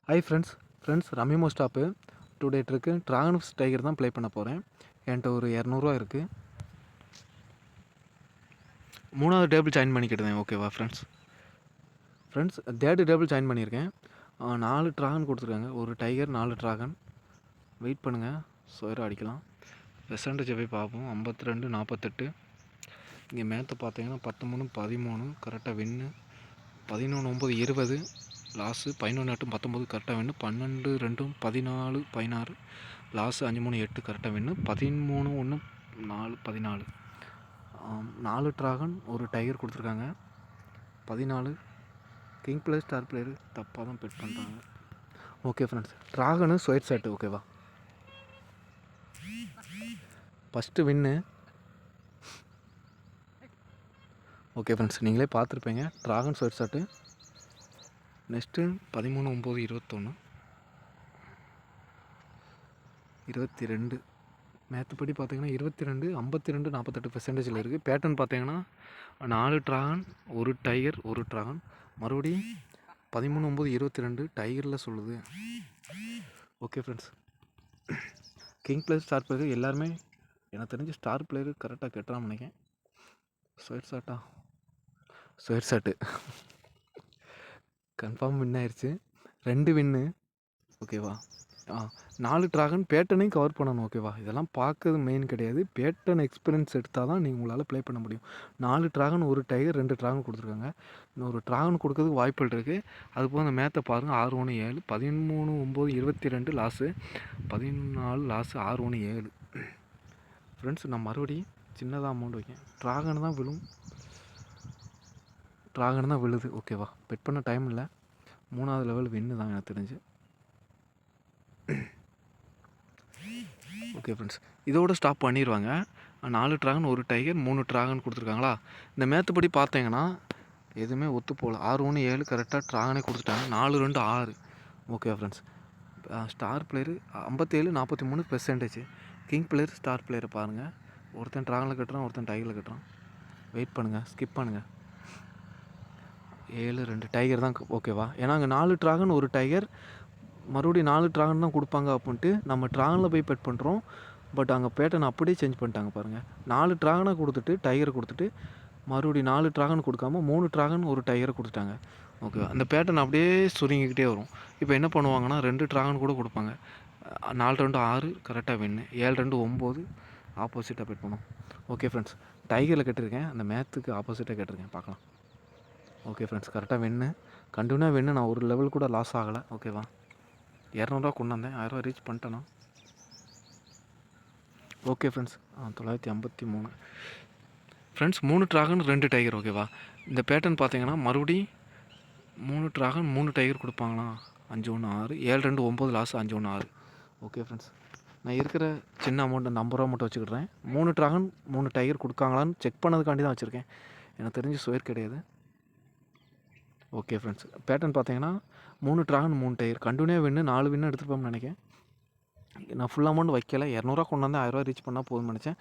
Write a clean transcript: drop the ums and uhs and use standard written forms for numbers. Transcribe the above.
Hi friends ரம்மிமோ stop today trick dragon tiger தான் play பண்ண போகிறேன். என்கிட்ட ஒரு 200 இருக்குது. 3வது டேபிள் ஜாயின் பண்ணிக்கிட்டேன். ஓகேவா ஃப்ரெண்ட்ஸ் தேர்டு டேபிள் ஜாயின் பண்ணியிருக்கேன். 4 ட்ராகன் கொடுத்துருக்காங்க. ஒரு டைகர் 4 ட்ராகன். வெயிட் பண்ணுங்கள், சொயரை அடிக்கலாம். பெர்சன்டேஜ் போய் பார்ப்போம். 52 48. இங்கே மேற்று பார்த்தீங்கன்னா 13 13 கரெக்டாக வின்னு. 11 9 20 லாஸு. 11 8 19 கரெக்டாக வின்னு. 12 2 14 16 லாஸு. 5 3 8 கரெக்டாக வின்னு. 13 1 4 14. 4 ட்ராகன் ஒரு டைகர் கொடுத்துருக்காங்க. 14 கிங் பிளேயர் ஸ்டார் பிளேயரு தப்பாக தான் பெட் பண்ணுறாங்க. Okay friends, dragon ஸ்வைட் shot. ஓகேவா, ஃபஸ்ட்டு வின்னு. ஓகே ஃப்ரெண்ட்ஸ், நீங்களே பார்த்துருப்பீங்க. Dragon ஸ்வைட் shot. நெக்ஸ்ட்டு 13 9 21 22. மேற்றுப்படி பார்த்தீங்கன்னா 22 52 48% இருக்குது. பேட்டர்ன் பார்த்தீங்கன்னா 4 ட்ராகன் ஒரு டைகர் ஒரு ட்ராகன். மறுபடியும் 13 9 22 டைகரில் சொல்லுது. Okay friends, king player star player எல்லாருமே எனக்கு தெரிஞ்சு ஸ்டார் பிளேயர் கரெக்டாக கெட்டுறான்னு நினைக்கிறேன். ஸ்வைட் ஷாட்டு கன்ஃபார்ம் வின் ஆயிடுச்சு. 2 வின்னு. ஓகேவா, 4 ட்ராகன் பேட்டனையும் கவர் பண்ணணும். ஓகேவா, இதெல்லாம் பார்க்கறது மெயின் கிடையாது. பேட்டன் எக்ஸ்பீரியன்ஸ் எடுத்தால் தான் நீங்கள் உங்களால் ப்ளே பண்ண முடியும். 4 ட்ராகன் ஒரு டைகர் 2 ட்ராகன் கொடுத்துருக்காங்க. இன்னொரு ட்ராகன் கொடுக்கறதுக்கு வாய்ப்புகள் இருக்குது. அதுபோல் அந்த மேத்தை பாருங்கள். 6 1 7 13 9 22 லாஸு. 14 லாஸு. 6 1 7. ஃப்ரெண்ட்ஸ், நான் மறுபடியும் சின்னதாக அமௌண்ட் வைக்கேன். ட்ராகன் தான் விழுது. ஓகேவா, பெட் பண்ண டைம் இல்லை. 3வது லெவல் வின்னு தான் எனக்கு தெரிஞ்சு. ஓகே ஃப்ரெண்ட்ஸ், இதோட ஸ்டாப் பண்ணிடுவாங்க. 4 ட்ராகன் ஒரு டைகர் 3 ட்ராகன் கொடுத்துருக்காங்களா. இந்த மேத்துப்படி பார்த்தீங்கன்னா எதுவுமே ஒத்து போகல. 6 1 7 கரெக்டாக ட்ராகனே கொடுத்துட்டாங்க. 4 2 6. Okay friends, star player 57 43%. King player star பிளேயரை பாருங்கள். ஒருத்தன் ட்ராகனில் கட்டுறான், ஒருத்தன் டைகரில் கட்டுறான். வெயிட் பண்ணுங்கள், ஸ்கிப் பண்ணுங்கள். 7 2 டைகர் தான். ஓகேவா, ஏன்னா அங்கே 4 ட்ராகன் ஒரு டைகர். மறுபடியும் 4 ட்ராகன் தான் கொடுப்பாங்க அப்படின்ட்டு நம்ம ட்ராகனில் போய் பெட் பண்ணுறோம். பட் அங்கே பேட்டர்ன் அப்படியே சேஞ்ச் பண்ணிட்டாங்க பாருங்கள். 4 ட்ராகனை கொடுத்துட்டு டைகரை கொடுத்துட்டு மறுபடியும் 4 ட்ராகன் கொடுக்காம 3 ட்ராகன் ஒரு டைகரை கொடுத்துட்டாங்க. ஓகேவா, அந்த பேட்டர்ன் அப்படியே சுருங்கிக்கிட்டே வரும். இப்போ என்ன பண்ணுவாங்கன்னா 2 ட்ராகன் கூட கொடுப்பாங்க. 4 2 6 கரெக்டாக வின்னு. 7 2 9 ஆப்போசிட்டாக பெட் பண்ணும். ஓகே ஃப்ரெண்ட்ஸ், டைகரில் கட்டிருக்கேன். அந்த மேத்துக்கு ஆப்போசிட்டாக கட்டிருக்கேன், பார்க்கலாம். ஓகே ஃப்ரெண்ட்ஸ், கரெக்டாக வின்னு. கண்டினியூவாக வின்னு. நான் ஒரு லெவல் கூட லாஸ் ஆகலை. ஓகேவா, 200 கொண்டு வந்தேன். 1000 ரீச் பண்ணிட்டேன்னா. Okay friends, 953. Friends, 3 dragon 2 tiger. ஓகேவா, இந்த பேட்டர்ன் பார்த்தீங்கன்னா மறுபடியும் 3 ட்ராகன் 3 டைகர் கொடுப்பாங்களா. 5 1 6 7 2 9 லாஸ். 5 1 6. ஓகே ஃப்ரெண்ட்ஸ், நான் இருக்கிற சின்ன அமௌண்ட் அந்த 50 ரூபா மட்டும் வச்சுக்கிட்றேன். 3 ட்ராகன் 3 டைகர் கொடுக்காங்களான்னு செக் பண்ணதுக்காண்டி தான் வச்சுருக்கேன். எனக்கு தெரிஞ்சு ஸ்கொயர் கிடையாது. ஓகே ஃப்ரெண்ட்ஸ், பேட்டர்ன் பார்த்தீங்கன்னா 3 ட்ராகன் 3 டைகர் கண்டினியூவாக வின்னு. 4 வின்னு எடுத்துருப்போம்னு நினைக்கிறேன். நான் ஃபுல் அமௌண்ட் வைக்கல. 200 கொண்டு வந்து 1000 ரீச் பண்ணால் போதும்னு நினச்சேன்.